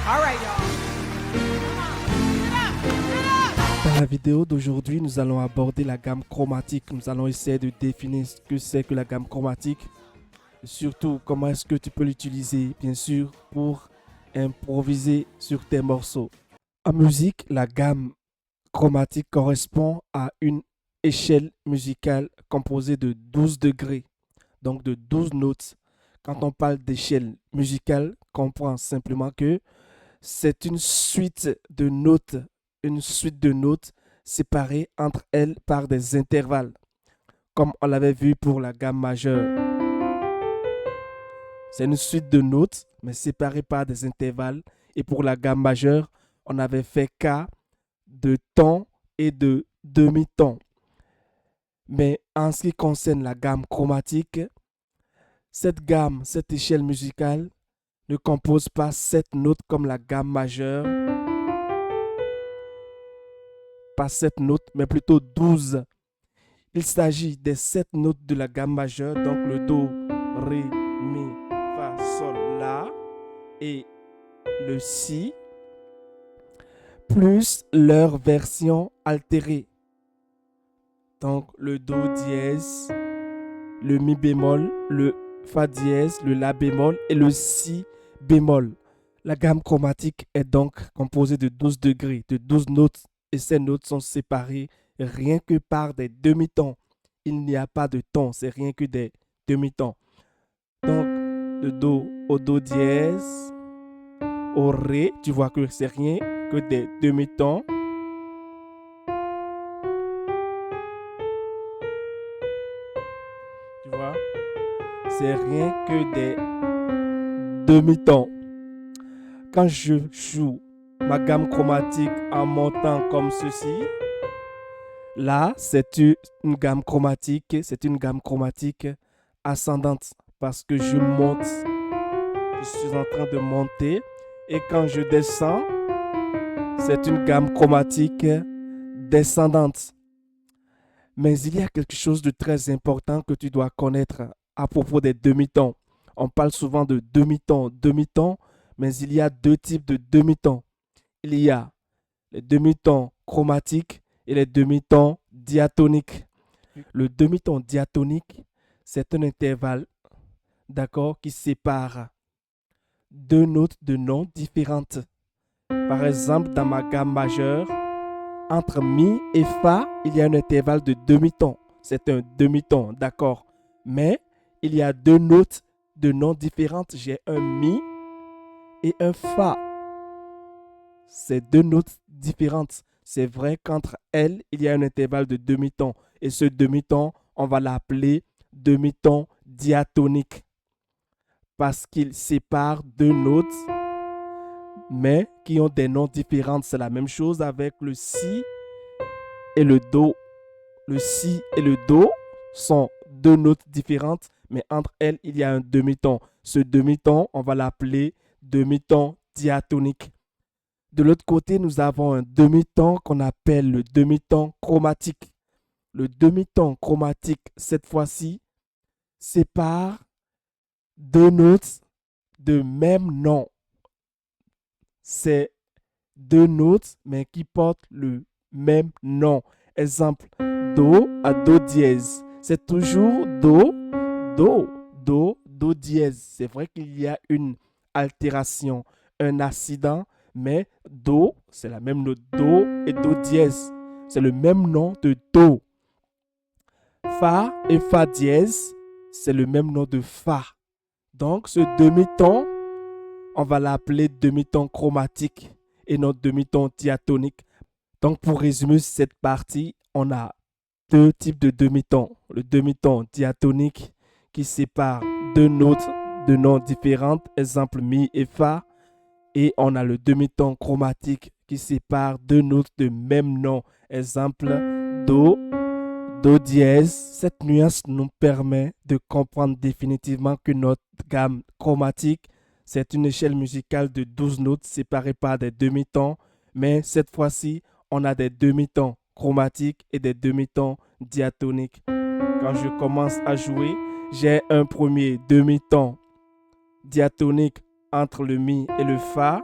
All right, y'all. Dans la vidéo d'aujourd'hui, nous allons aborder la gamme chromatique. Nous allons essayer de définir ce que c'est que la gamme chromatique. Et surtout, comment est-ce que tu peux l'utiliser, bien sûr, pour improviser sur tes morceaux. En musique, la gamme chromatique correspond à une échelle musicale composée de 12 degrés, donc de 12 notes. Quand on parle d'échelle musicale, comprends simplement que c'est une suite de notes séparées entre elles par des intervalles, comme on l'avait vu pour la gamme majeure. C'est une suite de notes, mais séparées par des intervalles. Et pour la gamme majeure, on avait fait cas de ton et de demi-ton. Mais en ce qui concerne la gamme chromatique, cette échelle musicale ne compose pas 7 notes comme la gamme majeure, pas 7 notes, mais plutôt 12. Il s'agit des 7 notes de la gamme majeure, donc le Do, Ré, Mi, Fa, Sol, La et le Si, plus leur version altérée. Donc le Do dièse, le Mi bémol, le Fa dièse, le La bémol et le Si bémol. La gamme chromatique est donc composée de 12 degrés, de 12 notes, et ces notes sont séparées rien que par des demi-tons. Il n'y a pas de ton, c'est rien que des demi-tons. Donc, de Do au Do dièse, au Ré, tu vois que c'est rien que des demi-tons. Tu vois, c'est rien que des demi-tons. Quand je joue ma gamme chromatique en montant comme ceci, là, c'est une gamme chromatique, ascendante parce que je monte, je suis en train de monter, et quand je descends, c'est une gamme chromatique descendante. Mais il y a quelque chose de très important que tu dois connaître à propos des demi-tons. On parle souvent de demi-tons, mais il y a deux types de demi-tons. Il y a les demi-tons chromatiques et les demi-tons diatoniques. Le demi-ton diatonique, c'est un intervalle, d'accord, qui sépare deux notes de noms différentes. Par exemple, dans ma gamme majeure, entre Mi et Fa, il y a un intervalle de demi-ton. C'est un demi-ton, d'accord. Mais il y a deux notes de noms différentes. J'ai un Mi et un Fa. C'est deux notes différentes. C'est vrai qu'entre elles, il y a un intervalle de demi-ton. Et ce demi-ton, on va l'appeler demi-ton diatonique. Parce qu'il sépare deux notes, mais qui ont des noms différents. C'est la même chose avec le Si et le Do. Le Si et le Do sont deux notes différentes, mais entre elles, il y a un demi-ton. Ce demi-ton, on va l'appeler demi-ton diatonique. De l'autre côté, nous avons un demi-ton qu'on appelle le demi-ton chromatique. Le demi-ton chromatique, cette fois-ci, sépare deux notes de même nom. C'est deux notes, mais qui portent le même nom. Exemple, Do à Do dièse. C'est toujours Do, Do, Do, Do dièse. C'est vrai qu'il y a une altération, un accident, mais Do, c'est la même note. Do et Do dièse. C'est le même nom de Do. Fa et Fa dièse, c'est le même nom de Fa. Donc, ce demi-ton, on va l'appeler demi-ton chromatique et non demi-ton diatonique. Donc, pour résumer cette partie, on a deux types de demi-tons. Le demi-ton diatonique qui sépare deux notes de noms différentes, exemple Mi et Fa. Et on a le demi-ton chromatique qui sépare deux notes de même nom, exemple Do, Do dièse. Cette nuance nous permet de comprendre définitivement que notre gamme chromatique, c'est une échelle musicale de 12 notes séparées par des demi-tons, mais cette fois-ci, on a des demi-tons chromatiques et des demi-tons diatoniques. Quand je commence à jouer, j'ai un premier demi-ton diatonique entre le Mi et le Fa.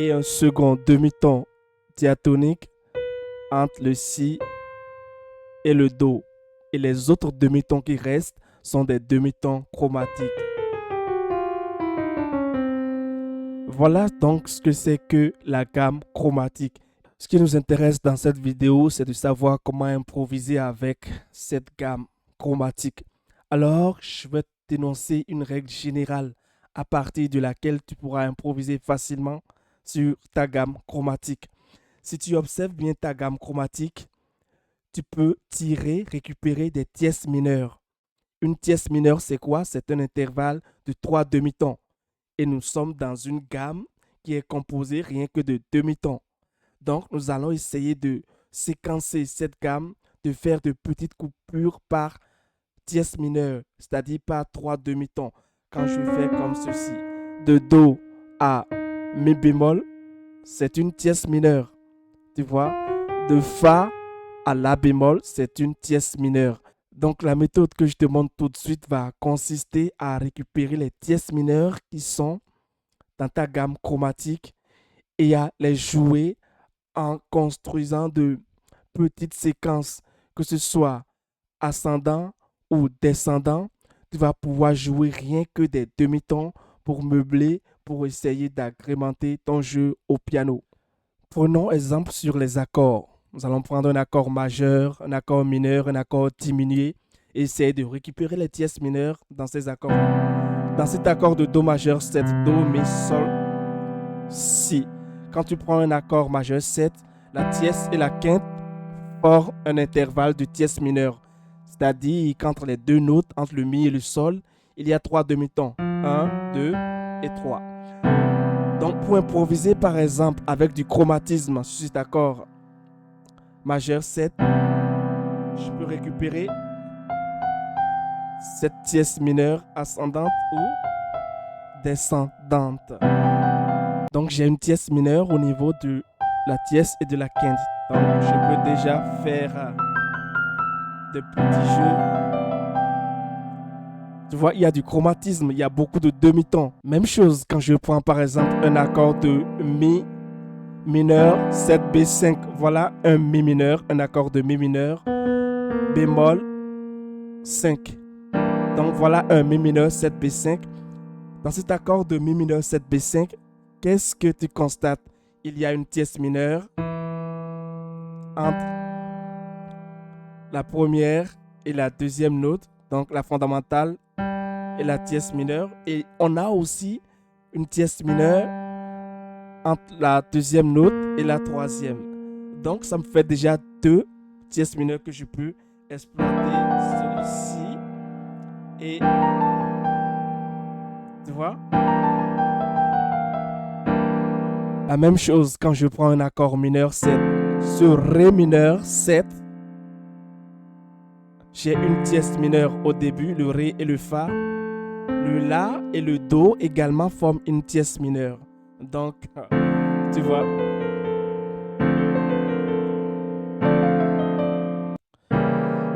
et un second demi-ton diatonique entre le si et le do. Et les autres demi-tons qui restent sont des demi-tons chromatiques. Voilà donc ce que c'est que la gamme chromatique. Ce qui nous intéresse dans cette vidéo, c'est de savoir comment improviser avec cette gamme chromatique. Alors, je vais t'énoncer une règle générale à partir de laquelle tu pourras improviser facilement sur ta gamme chromatique. Si tu observes bien ta gamme chromatique, tu peux récupérer des tierces mineures. Une tierce mineure, c'est quoi? C'est un intervalle de 3 demi-tons. Et nous sommes dans une gamme qui est composée rien que de demi-tons. Donc, nous allons essayer de séquencer cette gamme, de faire de petites coupures par tierce mineure, c'est-à-dire par 3 demi-tons. Quand je fais comme ceci, de Do à Mi bémol, c'est une tierce mineure. Tu vois, de Fa à La bémol, c'est une tierce mineure. Donc, la méthode que je te montre tout de suite va consister à récupérer les tierces mineures qui sont dans ta gamme chromatique et à les jouer en construisant de petites séquences, que ce soit ascendant ou descendant. Tu vas pouvoir jouer rien que des demi-tons pour meubler, pour essayer d'agrémenter ton jeu au piano. Prenons exemple sur les accords. Nous allons prendre un accord majeur, un accord mineur, un accord diminué et essayer de récupérer les tierces mineures dans ces accords. Dans cet accord de Do majeur 7, Do, Mi, Sol, Si. Quand tu prends un accord majeur 7, la tierce et la quinte forment un intervalle de tierces mineures. C'est-à-dire qu'entre les deux notes, entre le Mi et le Sol, il y a 3 demi-tons. 1, 2 et 3. Donc pour improviser par exemple avec du chromatisme sur cet accord majeur 7, je peux récupérer cette tierce mineure ascendante ou descendante. Donc j'ai une tierce mineure au niveau de la tierce et de la quinte. Donc je peux déjà faire des petits jeux. Tu vois, il y a du chromatisme, il y a beaucoup de demi-tons. Même chose quand je prends par exemple un accord de Mi mineur 7 B5. Voilà un Mi mineur, un accord de Mi mineur, bémol 5. Donc voilà un Mi mineur 7 B5. Dans cet accord de Mi mineur 7 B5, qu'est-ce que tu constates? Il y a une tierce mineure entre la première et la deuxième note, donc la fondamentale et la tierce mineure. Et on a aussi une tierce mineure entre la deuxième note et la troisième. Donc ça me fait déjà 2 tierces mineures que je peux exploiter celui-ci. Et tu vois? La même chose quand je prends un accord mineur 7 sur Ré mineur 7. J'ai une tierce mineure au début, le Ré et le Fa. Le La et le Do également forment une tierce mineure. Donc, tu vois.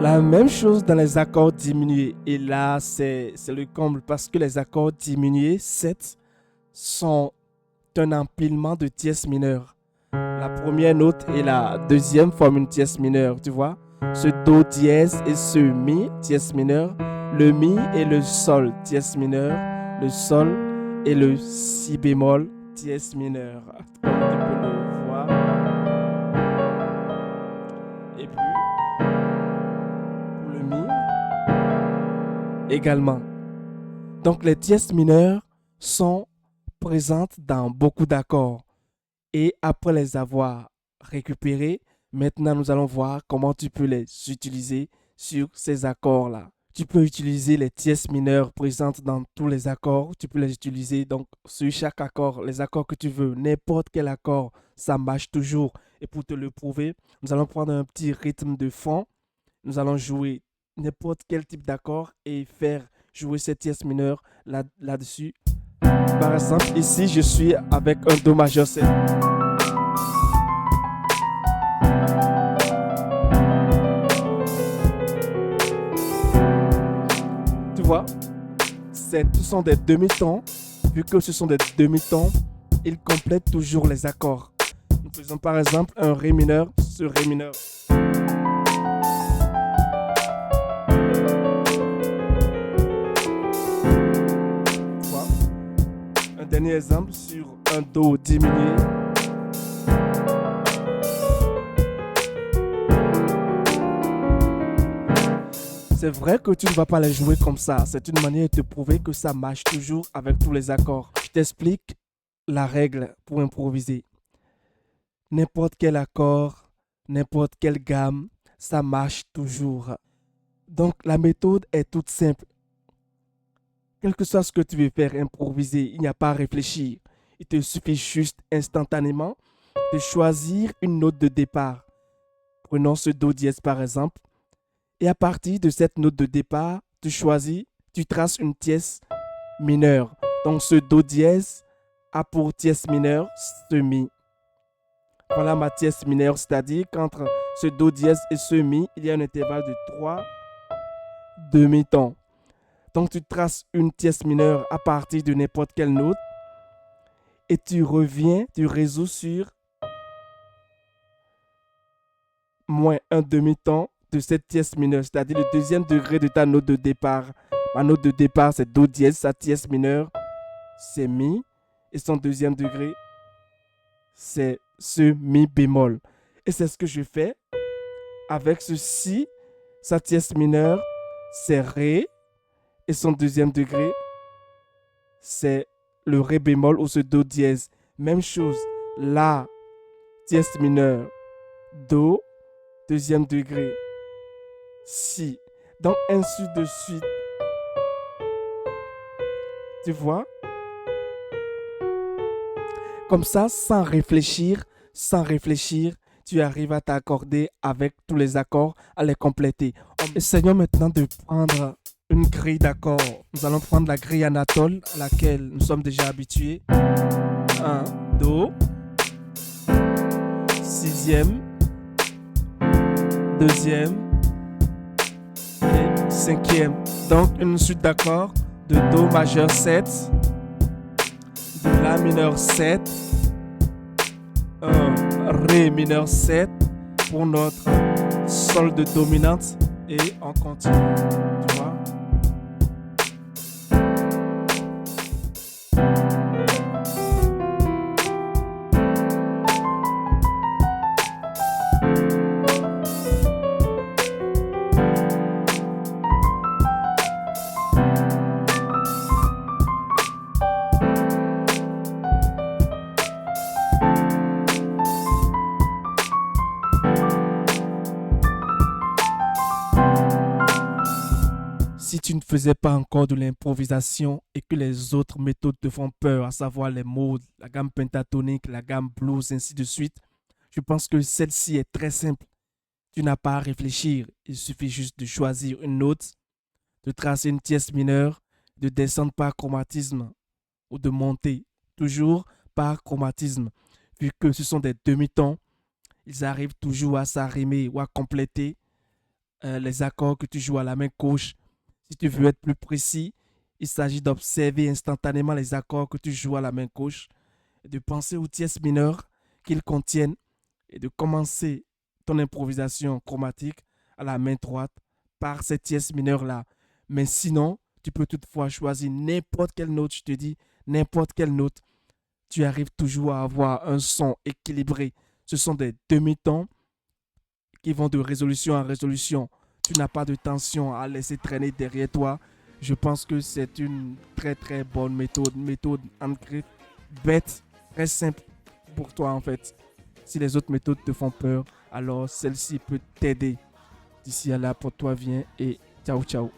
La même chose dans les accords diminués. Et là, c'est le comble parce que les accords diminués 7 sont un empilement de tierces mineures. La première note et la deuxième forment une tierce mineure, tu vois. Ce Do dièse et ce Mi, tierce mineure. Le Mi et le Sol, tierce mineure. Le Sol et le Si bémol, tierce mineure. Comme tu peux le voir. Et puis, pour le Mi également. Donc, les tierces mineures sont présentes dans beaucoup d'accords. Et après les avoir récupérées, maintenant nous allons voir comment tu peux les utiliser sur ces accords-là. Tu peux utiliser les tierces mineures présentes dans tous les accords. Tu peux les utiliser donc sur chaque accord, les accords que tu veux. N'importe quel accord, ça marche toujours. Et pour te le prouver, nous allons prendre un petit rythme de fond. Nous allons jouer n'importe quel type d'accord et faire jouer ces tierces mineures là-dessus. Par exemple, ici, je suis avec un Do majeur 7. Tu vois, ce sont des demi-tons. Vu que ce sont des demi-tons, il complète toujours les accords. Nous faisons par exemple un Ré mineur sur Ré mineur. Voilà. Un dernier exemple sur un Do diminué. C'est vrai que tu ne vas pas les jouer comme ça. C'est une manière de te prouver que ça marche toujours avec tous les accords. Je t'explique la règle pour improviser. N'importe quel accord, n'importe quelle gamme, ça marche toujours. Donc la méthode est toute simple. Quel que soit ce que tu veux faire, improviser, il n'y a pas à réfléchir. Il te suffit juste instantanément de choisir une note de départ. Prenons ce Do dièse par exemple. Et à partir de cette note de départ, tu traces une tierce mineure. Donc ce Do dièse a pour tierce mineure ce Mi. Voilà ma tierce mineure, c'est-à-dire qu'entre ce Do dièse et ce Mi, il y a un intervalle de 3 demi-tons. Donc tu traces une tierce mineure à partir de n'importe quelle note et tu résous sur moins un demi-ton de cette tierce mineure, c'est-à-dire le deuxième degré de ta note de départ. Ma note de départ, c'est Do dièse, sa tierce mineure, c'est Mi, et son deuxième degré, c'est ce Mi bémol. Et c'est ce que je fais avec ce Si, sa tierce mineure, c'est Ré, et son deuxième degré, c'est le Ré bémol ou ce Do dièse. Même chose, La, tierce mineure, Do, deuxième degré, Si. Donc ainsi de suite. Tu vois? Comme ça, sans réfléchir, tu arrives à t'accorder avec tous les accords, à les compléter. Essayons maintenant de prendre une grille d'accords. Nous allons prendre la grille Anatole à laquelle nous sommes déjà habitués. 1, Do, sixième, deuxième et cinquième. Donc une suite d'accords de Do majeur 7, de La mineur 7, un Ré mineur 7 pour notre Sol de dominante et on continue. Tu vois? Si tu ne faisais pas encore de l'improvisation et que les autres méthodes te font peur, à savoir les modes, la gamme pentatonique, la gamme blues, ainsi de suite, je pense que celle-ci est très simple. Tu n'as pas à réfléchir, il suffit juste de choisir une note, de tracer une tierce mineure, de descendre par chromatisme ou de monter toujours par chromatisme. Vu que ce sont des demi-tons, ils arrivent toujours à s'arrimer ou à compléter les accords que tu joues à la main gauche. Si tu veux être plus précis, il s'agit d'observer instantanément les accords que tu joues à la main gauche et de penser aux tierces mineures qu'ils contiennent et de commencer ton improvisation chromatique à la main droite par ces tierces mineures-là. Mais sinon, tu peux toutefois choisir n'importe quelle note, je te dis, n'importe quelle note. Tu arrives toujours à avoir un son équilibré. Ce sont des demi-tons qui vont de résolution en résolution. Tu n'as pas de tension à laisser traîner derrière toi. Je pense que c'est une très très bonne méthode. Une méthode ancrée, bête, très simple pour toi en fait. Si les autres méthodes te font peur, alors celle-ci peut t'aider. D'ici à là, pour toi, viens et ciao ciao.